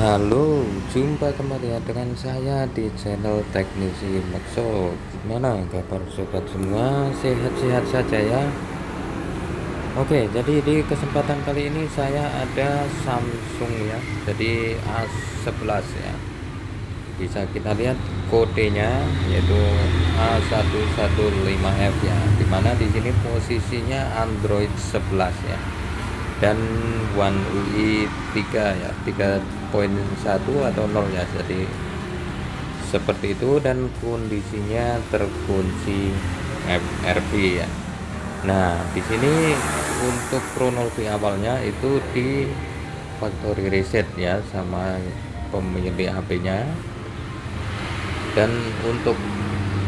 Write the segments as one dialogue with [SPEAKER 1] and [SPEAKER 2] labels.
[SPEAKER 1] Halo, jumpa kembali ya dengan saya di channel Teknisi Maxo. Gimana kabar sobat semua? Sehat-sehat saja ya. Oke, jadi di kesempatan kali ini saya ada Samsung ya. Jadi A11 ya. Bisa kita lihat kodenya yaitu A115F ya. Dimana di sini posisinya Android 11 ya. Dan One UI 3 ya, 3.1 atau 0 ya, jadi seperti itu, dan kondisinya terkunci FRP ya. Nah, di sini untuk kronologi awalnya itu di factory reset ya sama pemilik HP-nya, dan untuk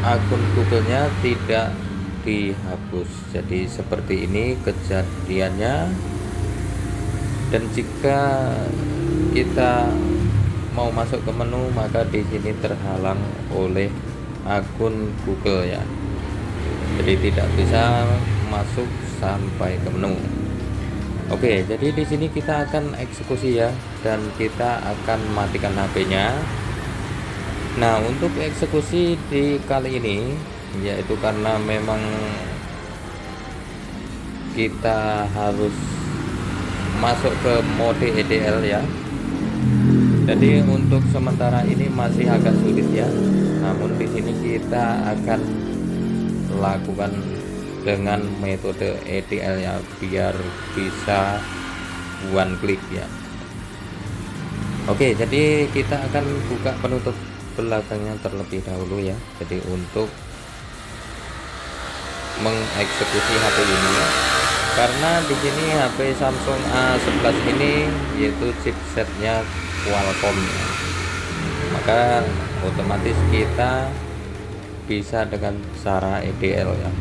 [SPEAKER 1] akun Google-nya tidak dihapus. Jadi seperti ini kejadiannya. Dan jika kita mau masuk ke menu, maka di sini terhalang oleh akun Google ya. Jadi tidak bisa masuk sampai ke menu. Oke, jadi di sini kita akan eksekusi ya, dan kita akan matikan HP-nya. Nah, untuk eksekusi di kali ini yaitu karena memang kita harus masuk ke mode EDL ya. Jadi untuk sementara ini masih agak sulit ya. Namun di sini kita akan lakukan dengan metode EDL ya, biar bisa one click ya. Oke, jadi kita akan buka penutup belakangnya terlebih dahulu ya. Jadi untuk mengeksekusi HP ini ya. Karena di sini HP Samsung A11 ini yaitu chipsetnya Qualcomm ya. Maka otomatis kita bisa dengan cara EDL ya.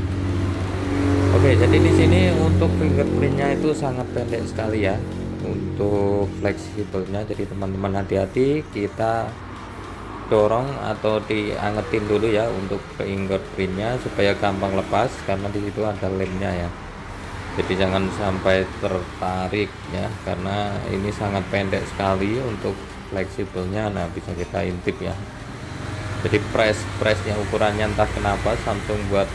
[SPEAKER 1] Oke, jadi di sini untuk fingerprintnya itu sangat pendek sekali ya. Untuk fleksibelnya, jadi teman-teman hati-hati, kita dorong atau diangetin dulu ya untuk fingerprintnya supaya gampang lepas, karena di situ ada lemnya ya. Jadi jangan sampai tertarik ya, karena ini sangat pendek sekali untuk fleksibelnya. Nah, bisa kita intip ya. Jadi pressnya ukurannya entah kenapa Samsung buat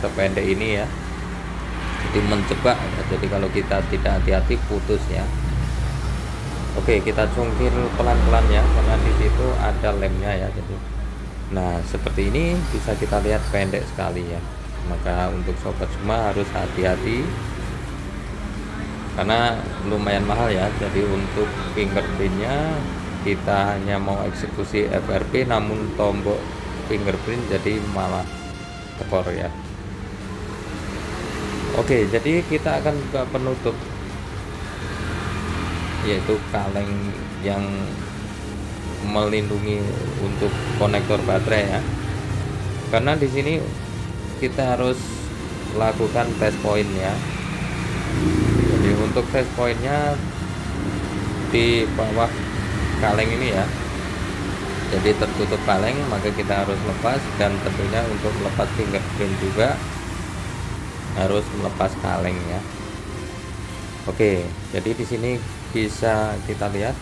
[SPEAKER 1] sependek ini ya. Jadi menjebak ya. Jadi kalau kita tidak hati-hati putus ya. Oke, kita cungkil pelan-pelan ya, karena di situ ada lemnya ya. Jadi, nah seperti ini bisa kita lihat pendek sekali ya. Maka untuk sobat semua harus hati-hati karena lumayan mahal ya. Jadi untuk fingerprintnya kita hanya mau eksekusi FRP, namun tombol fingerprint jadi malah tekor ya. Oke, jadi kita akan buka penutup yaitu kaleng yang melindungi untuk konektor baterai ya. Karena di sini kita harus lakukan test point ya. Jadi untuk test pointnya di bawah kaleng ini ya. Jadi tertutup kaleng, maka kita harus lepas, dan tentunya untuk melepas fingerprint juga harus melepas kaleng ya. Oke, jadi di sini bisa kita lihat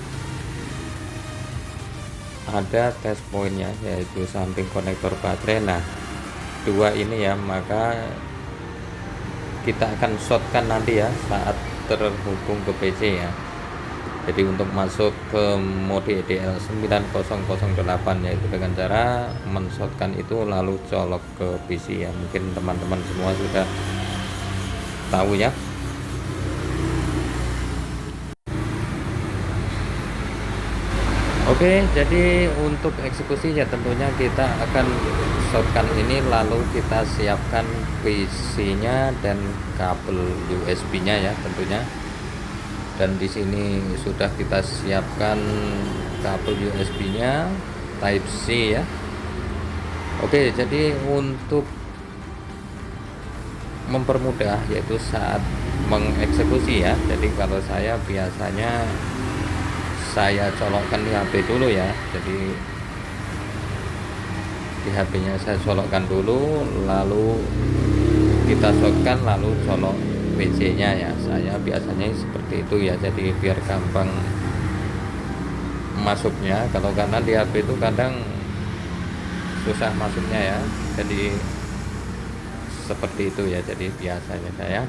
[SPEAKER 1] ada test pointnya yaitu samping konektor baterai. Nah, dua ini ya, maka kita akan shotkan nanti ya saat terhubung ke PC ya. Jadi untuk masuk ke mode EDL 9008 yaitu dengan cara men-shotkan itu lalu colok ke PC ya. Mungkin teman-teman semua sudah tahu ya. Oke, jadi untuk eksekusi ya tentunya kita akan shotgun ini, lalu kita siapkan PC-nya dan kabel USB-nya ya tentunya. Dan di sini sudah kita siapkan kabel USB-nya Type C ya. Oke, jadi untuk mempermudah yaitu saat mengeksekusi ya. Jadi kalau saya biasanya saya colokkan di HP dulu ya. Jadi di HP-nya saya colokkan dulu, lalu kita shotgun, lalu colok PC-nya ya. Saya biasanya seperti itu ya. Jadi biar gampang masuknya. Kalau karena di HP itu kadang susah masuknya ya, jadi seperti itu ya, jadi biasanya saya.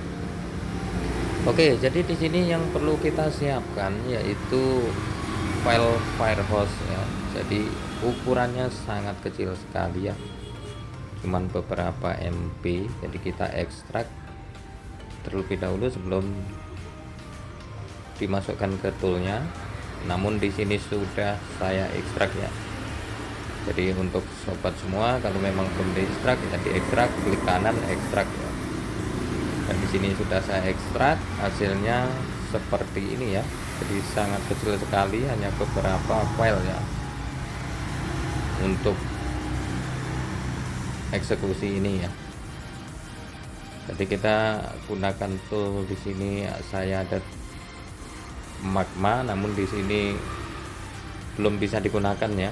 [SPEAKER 1] Oke, jadi di sini yang perlu kita siapkan yaitu file Firehouse ya. Jadi ukurannya sangat kecil sekali ya, cuman beberapa MB. Jadi kita ekstrak terlebih dahulu sebelum dimasukkan ke toolnya. Namun di sini sudah saya ekstrak ya. Jadi untuk sobat semua, kalau memang belum diekstrak ya diekstrak, klik kanan ekstrak ya. Dan di sini sudah saya ekstrak, hasilnya seperti ini ya. Jadi sangat kecil sekali, hanya beberapa file ya untuk eksekusi ini ya. Jadi kita gunakan tool di sini, saya ada Magma, namun di sini belum bisa digunakan ya.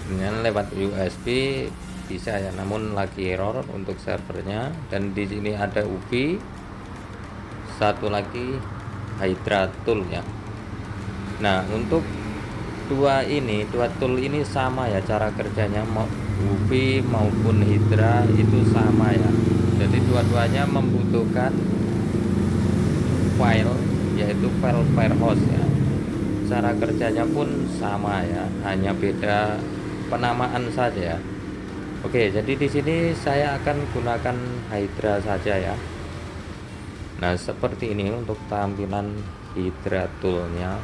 [SPEAKER 1] Dengan lewat USB bisa ya, namun lagi error untuk servernya. Dan di sini ada UV, satu lagi Hydra tool ya. Nah, untuk dua tool ini sama ya cara kerjanya, mau UV maupun Hydra itu sama ya. Jadi dua-duanya membutuhkan file, yaitu file Firehouse ya. Cara kerjanya pun sama ya, hanya beda penamaan saja ya. Oke, jadi di sini saya akan gunakan Hydra saja ya. Nah, seperti ini untuk tampilan Hydra toolnya.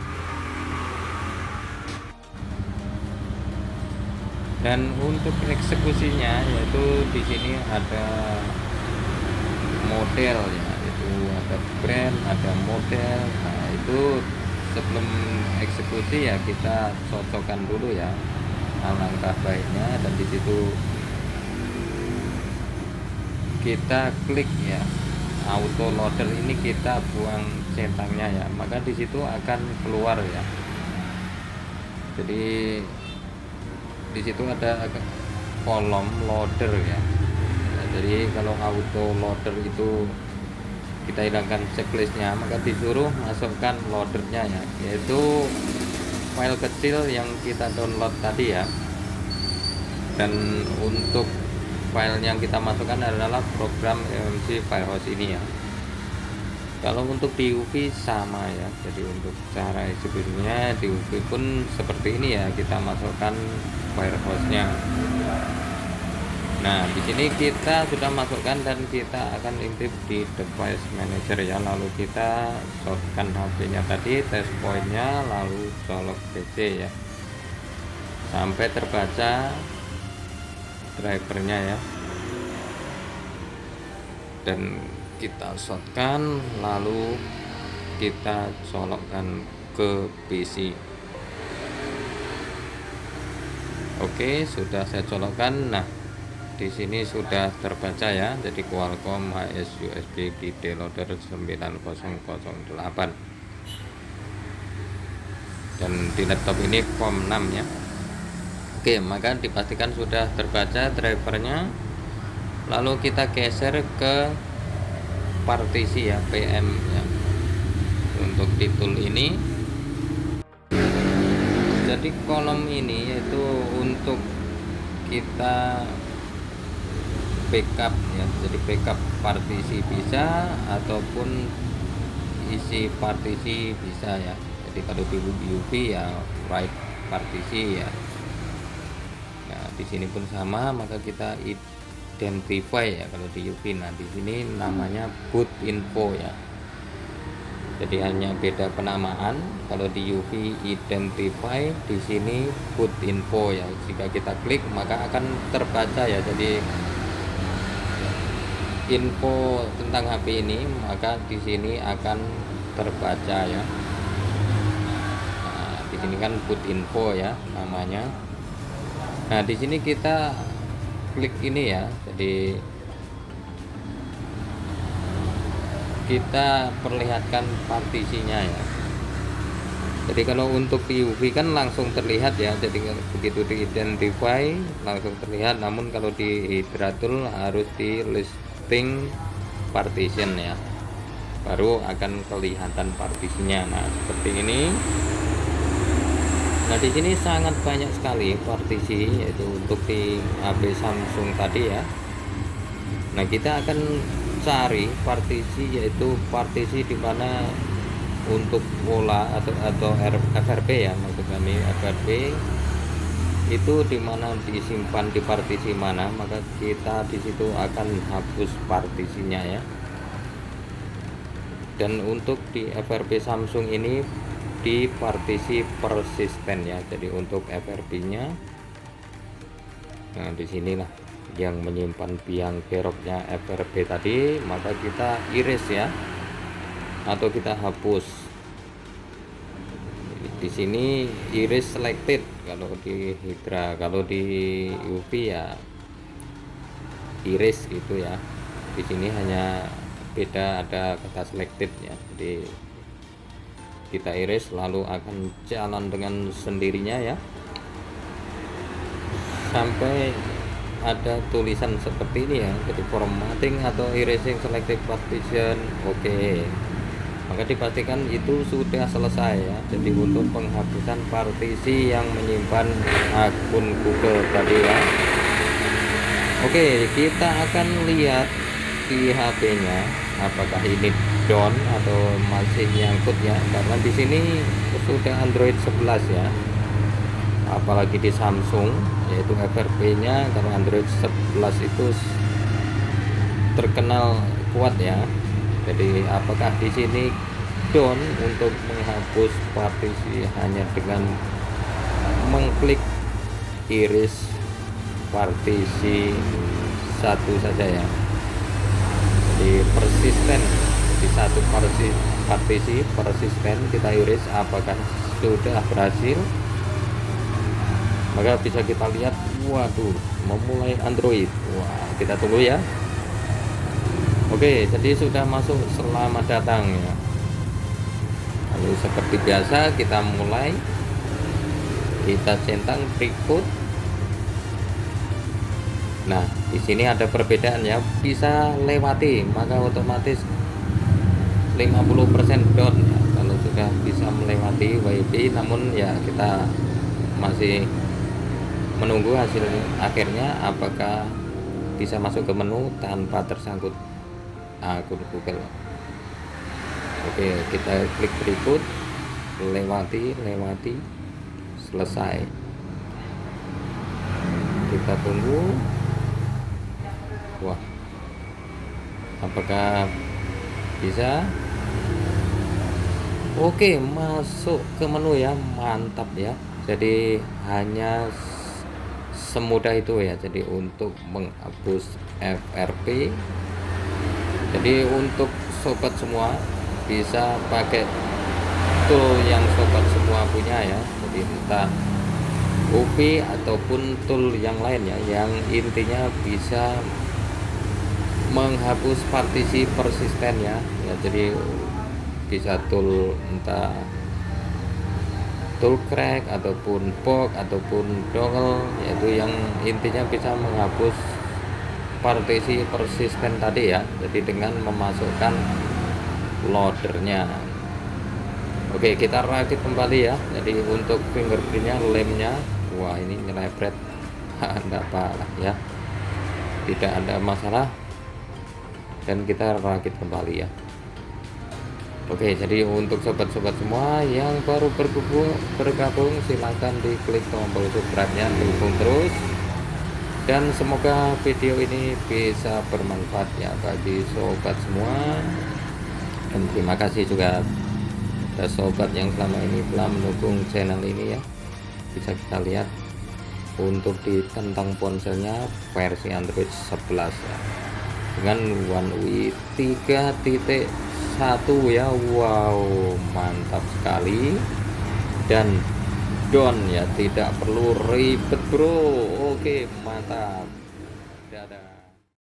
[SPEAKER 1] Dan untuk eksekusinya yaitu di sini ada model ya, itu ada brand, ada model. Nah, itu sebelum eksekusi ya kita cocokkan dulu ya, alangkah baiknya. Dan di situ kita klik ya, auto loader ini kita buang centangnya ya, maka di situ akan keluar ya. Jadi di situ ada kolom loader ya. Nah, jadi kalau auto loader itu kita hilangkan checklistnya, maka disuruh masukkan loadernya ya, yaitu file kecil yang kita download tadi ya. Dan untuk file yang kita masukkan adalah program MMC Firehouse ini ya. Kalau untuk di UV sama ya, jadi untuk cara eksekusinya di UV pun seperti ini ya, kita masukkan Firehouse-nya. Nah, di sini kita sudah masukkan dan kita akan intip di device manager ya. Lalu kita shotkan HP-nya tadi, test point-nya, lalu colok PC ya, sampai terbaca drivernya ya. Dan kita shotkan, lalu kita colokkan ke PC. Oke, sudah saya colokkan. Nah, di sini sudah terbaca ya. Jadi Qualcomm HS USB bootloader 9008. Dan di laptop ini COM 6 ya. Oke, maka dipastikan sudah terbaca drivernya. Lalu kita geser ke partisi ya, PM ya. Untuk di tool ini, jadi kolom ini yaitu untuk kita backup ya. Jadi backup partisi bisa, ataupun isi partisi bisa ya. Jadi kalau di UV ya write partisi ya. Nah, di sini pun sama, maka kita identify ya kalau di UV. Nah, di sini namanya boot info ya. Jadi hanya beda penamaan. Kalau di UV identify, di sini boot info ya. Jika kita klik maka akan terbaca ya. Jadi info tentang HP ini maka di sini akan terbaca ya. Nah, di sini kan boot info ya namanya. Nah, di sini kita klik ini ya. Jadi kita perlihatkan partisinya ya. Jadi kalau untuk di UV kan langsung terlihat ya. Jadi begitu di identify langsung terlihat. Namun kalau di Hydra tool harus di listing partition ya. baru akan kelihatan partisinya. Nah seperti ini. Nah di sini sangat banyak sekali partisi, yaitu untuk di HP Samsung tadi ya. Nah kita akan cari partisi, yaitu partisi di mana untuk pola atau FRP ya, maksud kami FRP itu dimana disimpan di partisi mana, maka kita di situ akan hapus partisinya ya. Dan untuk di FRP Samsung ini di partisi persisten ya, jadi untuk FRP-nya, nah disinilah yang menyimpan biang keroknya FRP tadi, maka kita iris ya, atau kita hapus. Di sini iris selected kalau di Hydra, kalau di UV ya iris gitu ya. Di sini hanya beda, ada kata selected ya, jadi kita iris lalu akan jalan dengan sendirinya ya, sampai ada tulisan seperti ini ya, jadi formatting atau erasing selected partition. Oke, maka dipastikan itu sudah selesai ya. Jadi untuk penghapusan partisi yang menyimpan akun Google tadi ya. Oke, kita akan lihat di HP-nya apakah ini down atau masih nyangkut ya, karena di sini sudah Android 11 ya, apalagi di Samsung yaitu FRP-nya, karena Android 11 itu terkenal kuat ya. Jadi apakah di sini down untuk menghapus partisi hanya dengan mengklik iris partisi satu saja ya. Jadi persisten di satu partisi persisten kita iris, apakah sudah berhasil, maka bisa kita lihat, waduh memulai Android. Wah, kita tunggu ya. Oke, jadi sudah masuk, selamat datang ya. Lalu seperti biasa kita mulai, kita centang berikut. Nah di sini ada perbedaan ya, bisa lewati maka otomatis 50% down ya, kalau sudah bisa melewati WiFi. Namun ya kita masih menunggu hasil akhirnya, apakah bisa masuk ke menu tanpa tersangkut akun Google. Oke, kita klik berikut, lewati, selesai. Kita tunggu. Wah, apakah bisa? Oke, masuk ke menu ya, mantap ya. Jadi hanya semudah itu ya. Jadi untuk menghapus FRP, jadi untuk sobat semua bisa pakai tool yang sobat semua punya ya. Jadi entah UV ataupun tool yang lain ya, yang intinya bisa menghapus partisi persisten ya. Jadi bisa tool entah tool crack ataupun box ataupun dongle, yaitu yang intinya bisa menghapus partisi persisten tadi ya. Jadi dengan memasukkan loadernya. Oke, kita rakit kembali ya. Jadi untuk fingerprintnya, lemnya, wah ini nyelepret, enggak apa ya, tidak ada masalah. Dan kita rakit kembali ya. Oke, jadi untuk sobat-sobat semua yang baru bergabung silahkan diklik tombol subscribe-nya, dukung terus, dan semoga video ini bisa bermanfaat ya bagi sobat semua. Dan terima kasih juga ada sobat yang selama ini telah mendukung channel ini ya. Bisa kita lihat untuk di tentang ponselnya versi Android 11 ya, dengan One UI 3.1 ya. Wow, mantap sekali. Dan down ya, tidak perlu ribet bro. Oke, mantap.